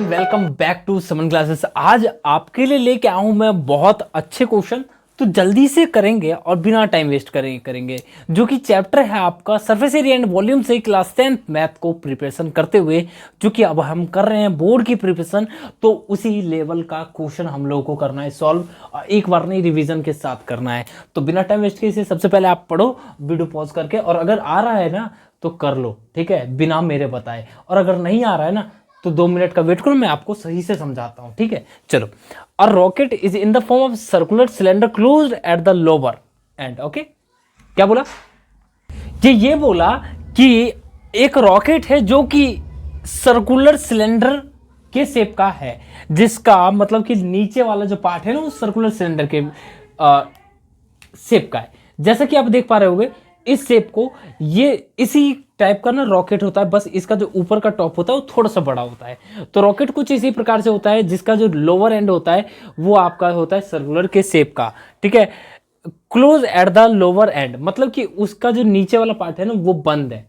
Welcome back to Suman classes. आज आपके लिए लेके आया हूं मैं बहुत अच्छे क्वेश्चन, तो जल्दी से करेंगे और बिना टाइम वेस्ट करेंगे जो कि चैप्टर है आपका सरफेस एरिया एंड वॉल्यूम से क्लास 10th मैथ को प्रिपरेशन करते हुए, जो कि अब हम कर रहे हैं बोर्ड की प्रिपरेशन। तो उसी लेवल का क्वेश्चन हम लोगों को करना है सॉल्व, एक बार नहीं रिवीजन के साथ करना है। तो बिना टाइम वेस्ट किए सबसे पहले आप पढ़ो वीडियो पॉज करके, और अगर आ रहा है ना तो कर लो, ठीक है, बिना मेरे बताए। और अगर नहीं आ रहा है ना तो 2 मिनट का वेट करो, मैं आपको सही से समझाता हूं, ठीक है। चलो, a rocket is in the form of circular cylinder closed at the lower and. Okay, क्या बोला? ये बोला कि एक रॉकेट है जो कि सर्कुलर सिलेंडर के शेप का है, जिसका मतलब कि नीचे वाला जो पार्ट है ना वो सर्कुलर सिलेंडर के शेप का है। जैसा कि आप देख पा रहे होंगे इस शेप को, ये इसी टाइप का ना रॉकेट होता है, बस इसका जो ऊपर का टॉप होता है वो थोड़ा सा बड़ा होता है। तो रॉकेट कुछ इसी प्रकार से होता है, जिसका जो लोअर एंड होता है वो आपका होता है सर्कुलर के शेप का, ठीक है। Close at the lower and, मतलब कि उसका जो नीचे वाला पार्ट है ना वो बंद है,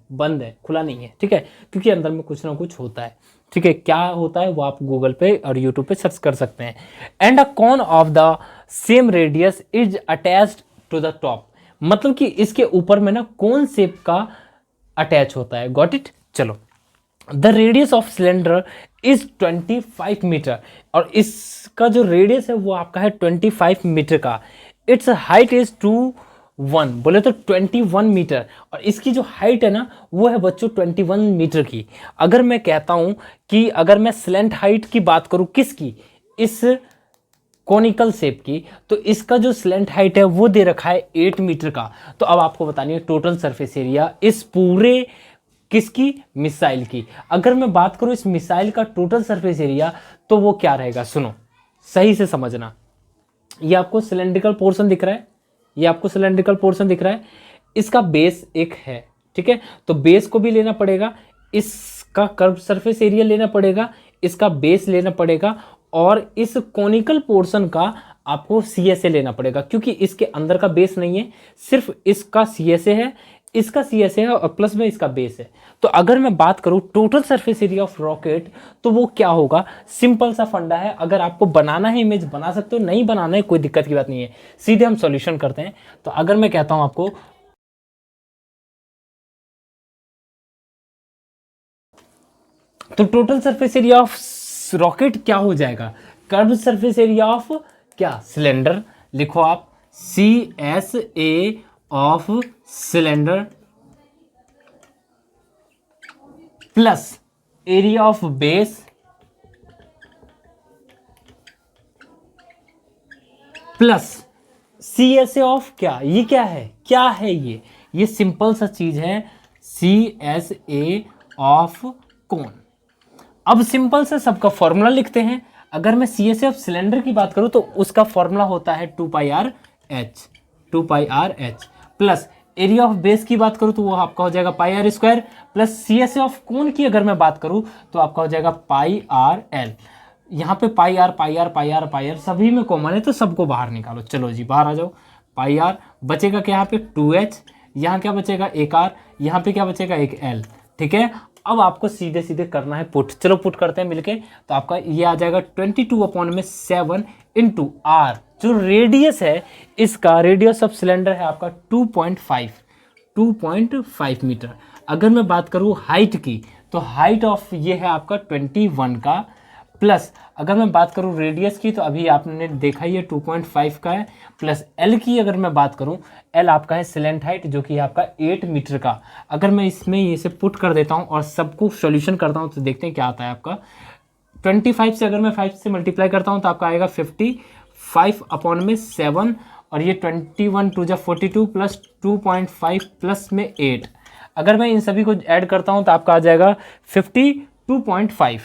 खुला नहीं है, ठीक है, क्योंकि अंदर में कुछ ना कुछ होता है, ठीक है। क्या होता है वो आप गूगल पे और यूट्यूब पे सर्च कर सकते हैं। And a cone of the same radius is attached to the top, मतलब कि इसके ऊपर में ना कौन शेप का अटैच होता है। Got it? चलो, the radius of cylinder is 25 metre, और इसका जो रेडियस है वो आपका है 25 मीटर का। इट्स हाइट इज 21, बोले तो 21 मीटर, और इसकी जो हाइट है ना वो है बच्चों 21 मीटर की। अगर मैं कहता हूं कि अगर मैं स्लैंट हाइट की बात करूं, किसकी? इस कॉनिकल शेप की, तो इसका जो स्लैंट हाइट है वो दे रखा है 8 मीटर का। तो अब आपको बतानी है टोटल सरफेस एरिया इस पूरे किसकी? मिसाइल की। अगर मैं बात करूं इस मिसाइल का टोटल सरफेस एरिया, तो वो क्या रहेगा? सुनो, सही से समझना। ये आपको सिलेंड्रिकल पोर्शन दिख रहा है, ये आपको सिलेंड्रिकल पोर्शन दिख रहा है, इसका बेस एक है, ठीक है। तो बेस को भी लेना पड़ेगा, इसका कर्व सरफेस एरिया लेना पड़ेगा, इसका बेस लेना पड़ेगा, और इस कॉनिकल पोर्शन का आपको CSA लेना पड़ेगा, क्योंकि इसके अंदर का बेस नहीं है, सिर्फ इसका CSA है, इसका CSA है और प्लस में इसका बेस है। तो अगर मैं बात करूं total surface area of rocket, तो वो क्या होगा? सिंपल सा फंडा है, अगर आपको बनाना है इमेज बना सकते हो, नहीं बनाना है कोई दिक्कत की बात नहीं है, सीधे हम सॉल्यूशन करते हैं। तो अगर मैं कहता हूं आपको, तो total surface area of rocket क्या हो जाएगा? कर्व सरफेस एरिया ऑफ क्या? सिलेंडर। लिखो आप CSA of cylinder plus area of base plus CSA of क्या? ये क्या है? क्या है ये सिंपल सा चीज है, CSA ऑफ कौन। अब सिंपल से सबका फॉर्मूला लिखते हैं। अगर मैं CSA ऑफ सिलेंडर की बात करूं तो उसका फॉर्मूला होता है 2πr/h plus area of base की बात करूं तो वो आपका हो जाएगा πr² plus CSA of cone की अगर मैं बात करूं तो आपका हो जाएगा πrl। यहाँ पे पाई आर सभी में कॉमन है, तो सबको बाहर निकालो। चलो जी, बाहर आ जाओ। πr बचेगा क्या? यहाँ पे 2h, यहाँ क्या बचेगा? एक r, यहाँ पे क्या बचेगा? एक l, ठीक है। अब आपको सीधे सीधे करना है पुट। चलो पुट करते हैं मिलके। तो आपका ये आ जाएगा 22/7 इंटू r, जो रेडियस है इसका, रेडियस ऑफ सिलेंडर है आपका 2.5 मीटर। अगर मैं बात करूँ हाइट की, तो हाइट ऑफ ये है आपका 21 का, प्लस अगर मैं बात करूं रेडियस की, तो अभी आपने देखा ही है 2.5 का है, प्लस एल की अगर मैं बात करूं, एल आपका है स्लैंट हाइट जो कि आपका 8 मीटर का। अगर मैं इसमें ये से पुट कर देता हूं और सबको सॉल्यूशन करता हूं तो देखते हैं क्या आता है आपका। 25 से अगर मैं 5 से मल्टीप्लाई करता हूं तो आपका आएगा 55/7, और ये 21 2 42 प्लस 2.5 प्लस में 8। अगर मैं इन सभी को ऐड करता हूं तो आपका आ जाएगा 52.5।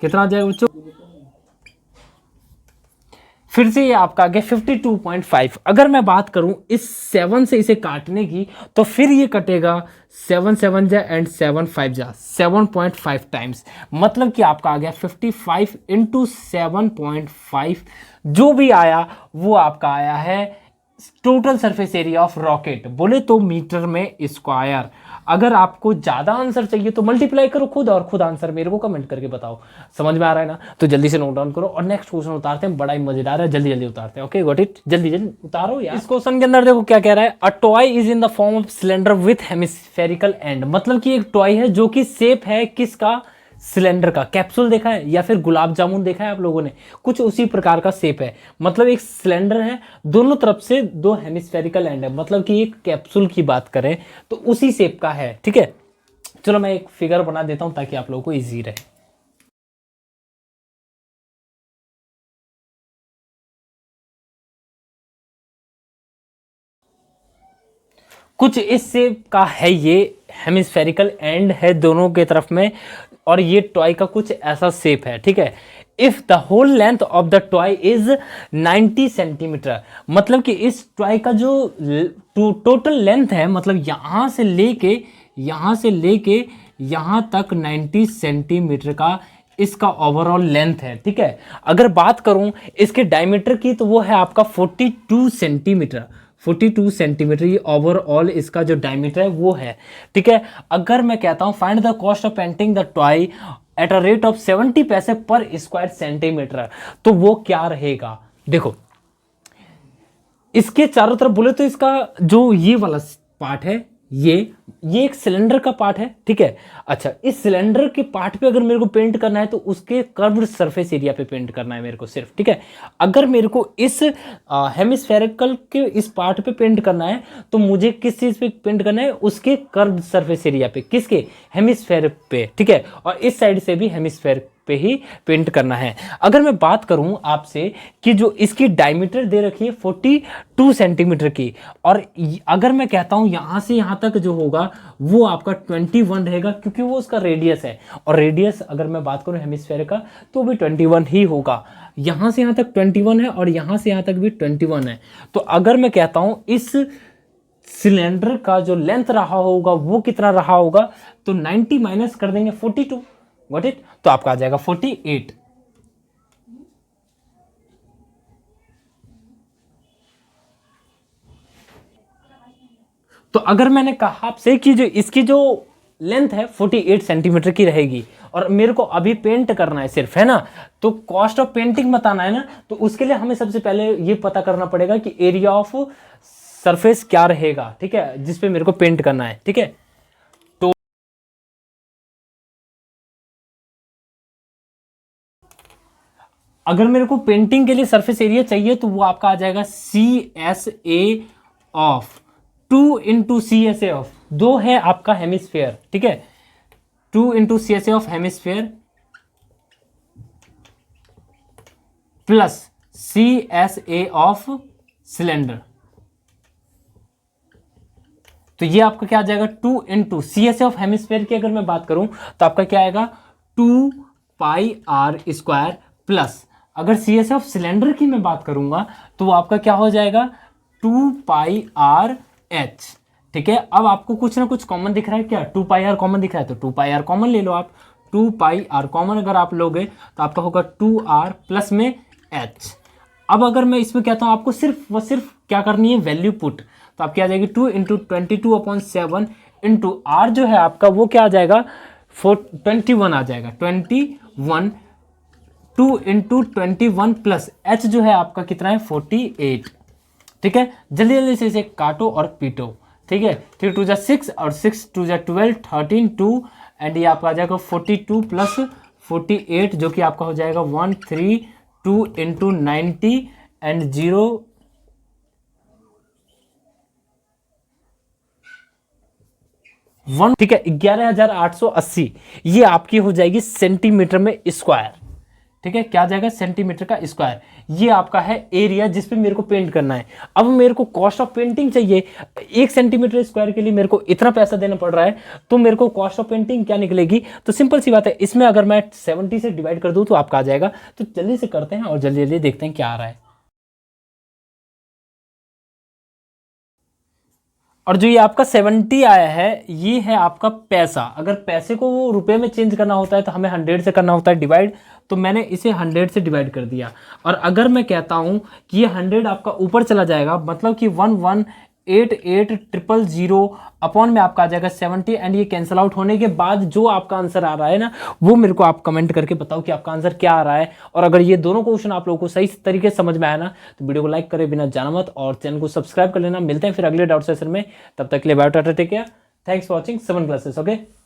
कितना आ जाएगा बच्चों? फिर से ये आपका आ गया 52.5। अगर मैं बात करूं इस 7 से इसे काटने की, तो फिर ये कटेगा 7 7 जा एंड 7 5 जा, 7.5 टाइम्स, मतलब कि आपका आ गया 55 इंटू 7.5। जो भी आया वो आपका आया है total surface area of rocket बोले तो मीटर में स्क्वायर। अगर आपको ज्यादा आंसर चाहिए तो मल्टीप्लाई करो खुद, और खुद आंसर मेरे को कमेंट करके बताओ। समझ में आ रहा है ना? तो जल्दी से नोट डाउन करो और नेक्स्ट क्वेश्चन उतारते हैं, बड़ा ही मजेदार है, जल्दी जल्दी उतारते हैं। ओके गॉट इट, जल्दी जल्दी उतारो यार। इस क्वेश्चन के अंदर देखो क्या कह रहा है, a toy is in the form of cylinder with hemispherical and. मतलब कि एक टॉय है जो कि शेप है किसका, सिलेंडर का। कैप्सूल देखा है या फिर गुलाब जामुन देखा है आप लोगों ने, कुछ उसी प्रकार का शेप है। मतलब एक सिलेंडर है, दोनों तरफ से दो हेमिस्फेरिकल एंड है, मतलब कि एक कैप्सूल की बात करें तो उसी शेप का है। ठीक है, चलो मैं एक फिगर बना देता हूं ताकि आप लोगों को इजी रहे। कुछ इस शेप का है, ये हेमिस्फेरिकल एंड है दोनों के तरफ में, और ये टॉय का कुछ ऐसा शेप है। ठीक है, if the whole length of the toy is 90 centimetre, मतलब कि इस टॉय का जो टोटल लेंथ है, मतलब यहां से लेके यहां तक 90 सेंटीमीटर का इसका ओवरऑल लेंथ है। ठीक है, अगर बात करूं इसके डायमीटर की तो वो है आपका 42 सेंटीमीटर। 42 सेंटीमीटर ये ओवरऑल इसका जो डायमीटर है वो है। ठीक है, अगर मैं कहता हूं find the cost of painting the toy at a rate of 70 पैसे पर स्क्वायर सेंटीमीटर, तो वो क्या रहेगा। देखो इसके चारों तरफ बोले तो इसका जो ये वाला पार्ट है, ये एक सिलेंडर का पार्ट है। ठीक है, अच्छा इस सिलेंडर के पार्ट पे अगर मेरे को पेंट करना है तो उसके कर्व्ड सरफेस एरिया पे पेंट करना है मेरे को सिर्फ। ठीक है, अगर मेरे को इस हेमिस्फेरिकल के इस पार्ट पे पेंट करना है तो मुझे किस चीज पे पेंट करना है, उसके कर्व्ड सरफेस एरिया पे, किसके, हेमिस्फेयर पे। ठीक है, और इस साइड से भी हेमिस्फेयर पे ही पेंट करना है। अगर मैं बात करूं आपसे कि जो इसकी डायमीटर दे रखी है 42 सेंटीमीटर की, और अगर मैं कहता हूं यहां से यहां तक जो होगा वो आपका 21 रहेगा, क्योंकि वो उसका रेडियस है, और रेडियस अगर मैं बात करूं हेमिस्फेयर का तो भी 21 ही होगा। यहां से यहां तक 21 है और यहां से यहां तक भी 21 है। तो अगर मैं कहता हूं इस सिलेंडर का जो लेंथ रहा होगा वो कितना रहा होगा, तो 90 माइनस कर देंगे 42, गॉट इट, तो आपका आ जाएगा 48। तो अगर मैंने कहा आपसे कि जो इसकी जो लेंथ है 48 सेंटीमीटर की रहेगी, और मेरे को अभी पेंट करना है सिर्फ, है ना, तो कॉस्ट ऑफ पेंटिंग बताना है ना, तो उसके लिए हमें सबसे पहले ये पता करना पड़ेगा कि एरिया ऑफ सरफेस क्या रहेगा। ठीक है, जिसपे मेरे को पेंट करना है। ठीक है, तो अगर मेरे को पेंटिंग के लिए सरफेस एरिया चाहिए तो वो आपका आ जाएगा CSA of 2 into CSA of 2 है आपका हेमिस्फेयर। ठीक है, 2 into CSA of hemisphere plus CSA of cylinder, तो ये आपका क्या आ जाएगा 2 इंटू CSA ऑफ हेमिस्फेयर की अगर मैं बात करूं तो आपका क्या आएगा 2 पाई आर स्क्वायर, प्लस अगर CSA ऑफ सिलेंडर की मैं बात करूंगा तो वो आपका क्या हो जाएगा 2 पाई आर एच। ठीक है, अब आपको कुछ ना कुछ कॉमन दिख रहा है क्या, 2 पाई आर कॉमन दिख रहा है तो 2 पाई आर कॉमन ले लो आप। 2 पाई आर कॉमन अगर आप लोगे तो आपका होगा 2r प्लस में h। अब अगर मैं इसमें कहता हूं आपको सिर्फ क्या करनी है, वैल्यू पुट, तो आपकी आ जाएगी 2 इंटू 22/7 इंटू आर जो है आपका वो क्या आ जाएगा 21 आ जाएगा 21, 2 इंटू 21 प्लस एच जो है आपका कितना है 48। ठीक है, जल्दी जल्दी से इसे काटो और पीटो। ठीक है, 3 2 6 और 6 2 12 13 2, एंड ये आपका आ जाएगा 42 प्लस 48 जो कि आपका हो जाएगा 132 इंटू 90 एंड 0 1। ठीक है, 11,880 ये आपकी हो जाएगी सेंटीमीटर में स्क्वायर। ठीक है, क्या जाएगा सेंटीमीटर का स्क्वायर, ये आपका है एरिया जिसपे मेरे को पेंट करना है। अब मेरे को कॉस्ट ऑफ पेंटिंग चाहिए, 1 सेंटीमीटर स्क्वायर के लिए मेरे को इतना पैसा देना पड़ रहा है, तो मेरे को कॉस्ट ऑफ पेंटिंग क्या निकलेगी, तो सिंपल सी बात है, इसमें अगर मैं 70 से डिवाइड कर दूं तो आपका आ जाएगा। तो जल्दी से करते हैं और जल्दी जल्दी देखते हैं क्या आ रहा है। और जो ये आपका 70 आया है ये है आपका पैसा। अगर पैसे को वो रुपए में चेंज करना होता है तो हमें 100 से करना होता है डिवाइड, तो मैंने इसे 100 से डिवाइड कर दिया। और अगर मैं कहता हूँ कि ये 100 आपका ऊपर चला जाएगा, मतलब कि 118800 अपॉन में आपका आ जाएगा 70, एंड ये कैंसिल आउट होने के बाद जो आपका आंसर आ रहा है ना, वो मेरे को आप कमेंट करके बताओ कि आपका आंसर क्या आ रहा है। और अगर ये दोनों क्वेश्चन आप लोगों को सही तरीके से समझ में आया ना, तो वीडियो को लाइक करे बिना जाना मत, और चैनल को सब्सक्राइब कर लेना। मिलते हैं फिर अगले डाउट सेशन में, तब तक के लिए bye tata, take care, thanks for watching 7 classes. Okay.